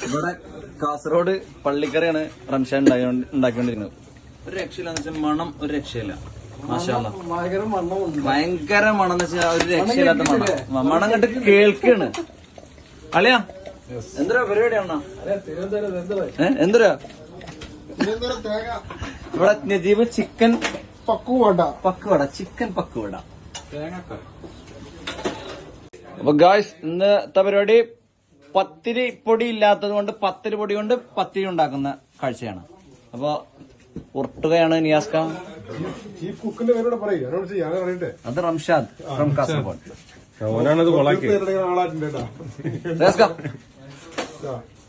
ഇവിടെ കാസർഗോഡ് പള്ളിക്കറിയാണ് റംഷാൻ ഉണ്ടാക്കിക്കൊണ്ടിരിക്കുന്നത്. ഒരു രക്ഷയില്ലാന്ന് വെച്ചാൽ മണം ഒരു രക്ഷയില്ല. മാഷാഅല്ലാഹ് ഭയങ്കര മണം എന്ന് വെച്ചാൽ ഒരു രക്ഷയില്ലാത്ത മണം. മണം കണ്ട് കേൾക്കാണ്. അളിയാ എന്തൊരു പരിപാടിയാണോ? എന്തൊരാ ഇവിടെ നജീബ് ചിക്കൻ പക്കുവട ചിക്കൻ പക്കുവട. അപ്പൊ ഗായ്സ് ഇന്നത്തെ പരിപാടി പത്തിരി പൊടി ഇല്ലാത്തത് കൊണ്ട് പത്തിരി പൊടി കൊണ്ട് പത്തിരി ഉണ്ടാക്കുന്ന കാഴ്ചയാണ്. അപ്പൊ ഉർട്ടുകയാണ് നിയാസ്ക. അത് റംഷാദ് ഫ്രം കാസർഗോഡ്.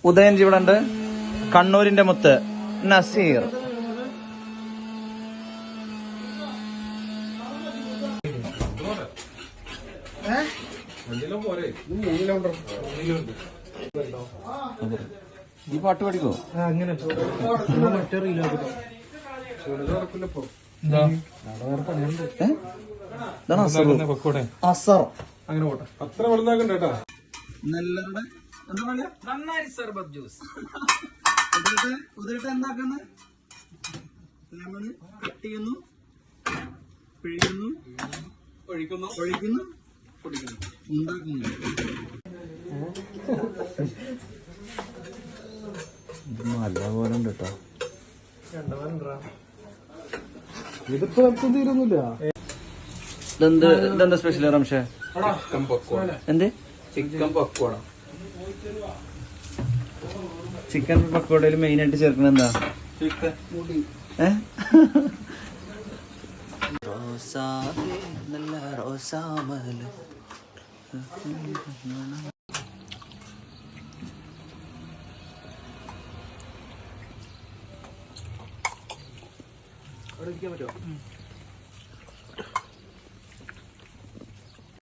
ഉദയൻജി ഇവിടെ ഉണ്ട്. കണ്ണൂരിന്റെ മുത്ത് നസീർ. ഈ പാട്ട് പഠിക്കോ? അങ്ങനെ അത്ര വെള്ളാക്കണ്ട കേട്ടാ. സർബത്ത് ജ്യൂസ് ഉതിരിട്ട് എന്താക്കുന്നു? ലെമൺ കട്ട് ചെയ്യുന്നു, പിഴിയുന്നു, ഒഴിക്കുന്നു, പൊടിക്കുന്നു, ഉണ്ടാക്കുന്നു. നല്ല പോലെ ഉണ്ട് കേട്ടോ. ഇതിപ്പോ തീരൊന്നുമില്ല. ഇതെന്താ സ്പെഷ്യൽ റംഷേ? എന്ത് ചിക്കൻ പക്കോടയിൽ മെയിൻ ആയിട്ട് ചേർക്കുന്നത് എന്താ? നല്ല റോസാമല. പറ്റുമോ?